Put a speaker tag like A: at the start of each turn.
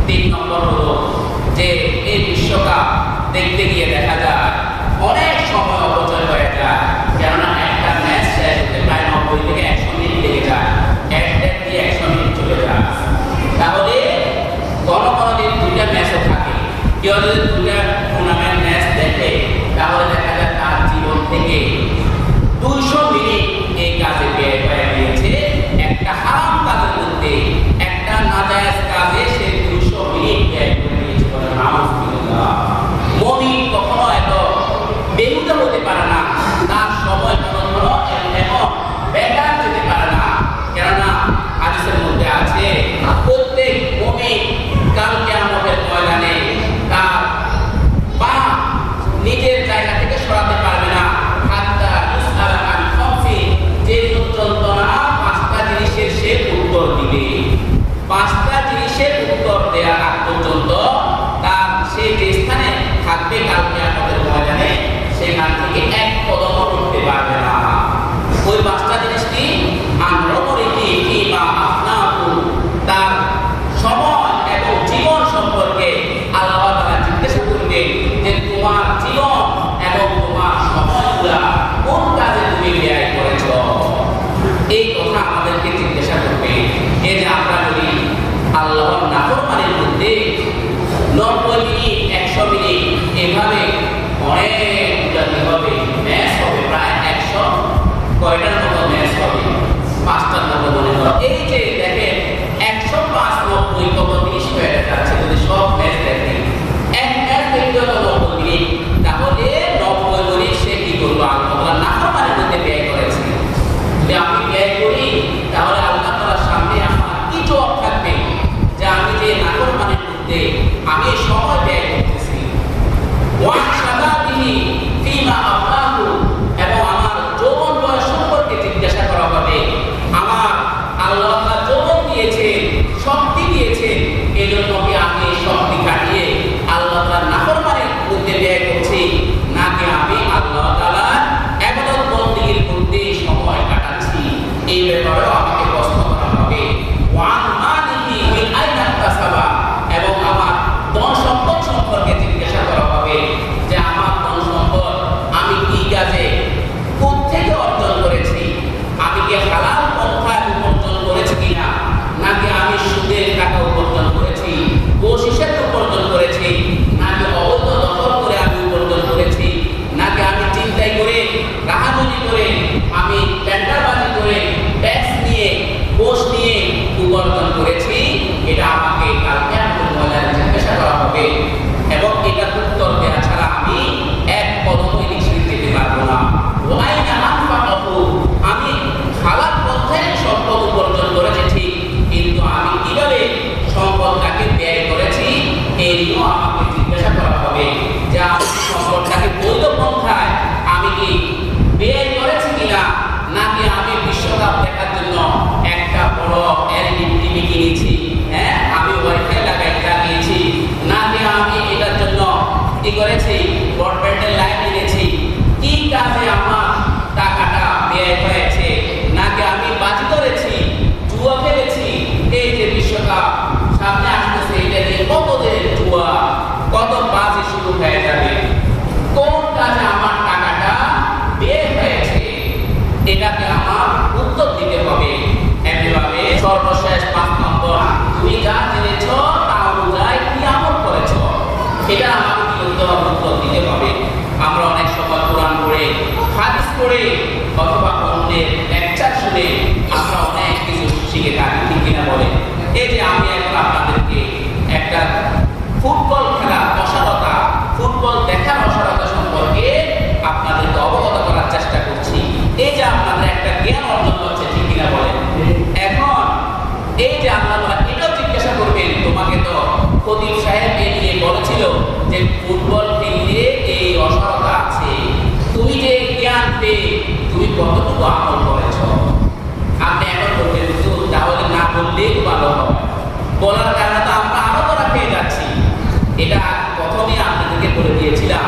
A: তিন নম্বর হলো যে এই বিশ্বকাপ দেখতে গিয়ে দেখা যায় অনেক সময় অপচয় হয়ে যায়, কেননা একটা ম্যাচ শেষ হতে প্রায় 90 থেকে 100 মিনিট লেগে যায়, এক দিয়ে 100 মিনিট চলে যায়। তাহলে কোনো দিন দুইটা ম্যাচও থাকে, কেউ যদি দুইটা টুর্নামেন্ট ম্যাচ দেখে তাহলে দেখা যায় তার জীবন থেকে 200 মিনিট এই কাজে ব্যয় হয়ে গিয়েছে। একটা হারাম কাজের মধ্যে, একটা নাজায়েজ কাজে সে 200 মিনিট ব্যয় করে দিয়েছে। বলে নাউজুবিল্লাহ। মুমিন কখনো এত বেহুদা হতে পারে না, তার সময় কোনো এমন বেকার যেতে পারে না, কেননা হাদিসের মধ্যে আছে প্রত্যেক মুমিন কাল কিয়ামতের ময়দানে তার পা নিজের জায়গা থেকে সরাতে পারবে না, হাত্তা ইসআলা আন খামসি, যে পর্যন্ত না 5টা জিনিসের সে উত্তর দিবে। 5টা জিনিসের উত্তর দেওয়ার আগ পর্যন্ত তার সে যে স্থানে থাকবে কাল কিয়ামতের ময়দানে সেখান থেকে এক কদম উঠতে পারবে না। ওই 5টা জিনিস কি? আনরমরিকি ফিমা আফনাহু, তার সময় এবং জীবন সম্পর্কে আল্লাহ তাআলা জিজ্ঞাসা করবে যে তোমার জীবন এবং তোমার সময়গুলা কোন কাজে তুমি ব্যয় করেছো। এই কথা আমাদেরকে জিজ্ঞাসা করবে। এই যে আমরা যদি আল্লাহর নাফরমানির মধ্যে 90 মিনিট 100 মিনিট এভাবে অনেক হবে, ম্যাচ হবে প্রায় 100 কয়টার মতো ম্যাচ হবে, 5টার মতো মনে করো। এই যে দেখেন 105 90 কত 30 হয়ে যাচ্ছে। যদি সব ম্যাচ দেখেন এক ম্যাচ দেখতে হলো 90 মিনিট, তাহলে 90 মিনিট সে কি করলো? আল্লাহ নাফরমানির মধ্যে ব্যয় করেছে। যদি আমি ব্যয় করি তাহলে আল্লাহ তাআলার সামনে আমার কি জবাব থাকবে যে আমি যে নাফরমানির মধ্যে আমি সময় ব্যয় করতেছি। ওয়ান শাবাবিহি ফিমা আফলাহু, এবং আমার যৌবন বয়স সম্পর্কে জিজ্ঞাসা করা হবে। আমার আল্লাহ তাআলা যৌবন দিয়েছে, শক্তি দিয়েছে, এজন্য কি আমি এই শক্তি কাটিয়ে আল্লাহ তাআলার নাফরমানির মধ্যে ব্যয় করছি, নাকি আমি আল্লাহ তাআলার ইবাদত বন্দেগীর মধ্যে সময় কাটাচ্ছি? এই ব্যাপারেও আমাকে প্রশ্ন করা হবে। ওয়ান মালিহি মিন আইনা ইকতাসাবা, এবং আমার ধন সম্পদ সম্পর্কে জিজ্ঞাসা করা হবে যে আমার ধন সম্পদ আমি কি কাজে কোত্থেকে অর্জন করেছি, আমি কি হালাল পন্থায় উপার্জন করেছি কিনা, নাকি আমি সুদের টাকা উপার্জন করেছি, ঘুষ হিসেবে উপার্জন করেছি, নাকি অবৈধ দখল করে আমি উপার্জন করেছি, নাকি আমি চিন্তাই করে রাহাজানি করে আমি টেন্ডারবাজি করে ট্যাক্স নিয়ে ঘুষ নিয়ে উপার্জন করেছি। এটা আমাকে কাল কিয়ামতের ময়দানে জিজ্ঞাসা করা হবে, এবং এটার উত্তর দেওয়া ছাড়া আমি এক কদম এগিয়ে যেতে পারবো না। ওয়াইনা আনফাকাহু, আমি হালাল পন্থায় সম্পদ উপার্জন করেছি ঠিক, কিন্তু আমি কিভাবে সম্পদটাকে ব্যয় করেছি এই নিয়েও আমাকে জিজ্ঞাসা করা হবে যে আমি সম্পদটাকে বৈধ পন্থায় আমি কি ব্যয় করেছি কিনা, নাকি আমি বিশ্বকাপ দেখার জন্য একটা বড় এলইডি টিভি কিনেছি, হ্যাঁ আমি ওয়াইফাই লাগিয়েছি, নাকি আমি এটার জন্য কি করেছি ব্রডব্যান্ডের লাইন কিনেছি, কি কাজে আমার টাকাটা ব্যয় হয়েছে, নাকি আমি বাজি করেছি, জুয়া খেলেছি। এই যে বিশ্বকাপ সামনে আসতেছে, এটা নিয়ে কত দিনের জুয়া, কত বাজি শুরু হয়ে যাবে, কোন কাজে আমার টাকাটা ব্যয় হয়েছে, এটাকে আমার উত্তর দিতে হবে। একইভাবে সর্বশেষ 5 নম্বর, তুমি যা জেনেছ তা অনুযায়ী কি আমল করেছ, এটা আমাকে কি করতে হবে? উত্তর দিতে হবে। আমরা অনেক সময় কোরআন পড়ে, হাদিস পড়ে, অথবা অন্যের লেকচার শুনে আমরা অনেক কিছু শিখে থাকি, ঠিক কিনা বলে? এই যে আমি এখন আপনাদেরকে একটা ফুটবল খেলা অসারতা, ফুটবল দেখার অসারতা সম্পর্কে আপনাদেরকে অবগত করার চেষ্টা করছি। এই যে আপনাদের একটা জ্ঞান অর্জন করছে, ঠিক কিনা বলেন? এখন এই যে আপনারা এটাও জিজ্ঞাসা করবেন, তোমাকে তো খতিব সাহেব এই নিয়ে বলেছিল যে ফুটবল খেললে এই অসারতা আছে, তুমি যে জ্ঞান পেয়ে তুমি কতটুকু আমল করেছ? আপনি এখন বলবেন তাহলে না বললেই ভালো হবে, বলার কারণে তো আমরা আরো ধরা পেয়ে যাচ্ছি। এটা প্রথমে আপনাদেরকে বলে দিয়েছিলাম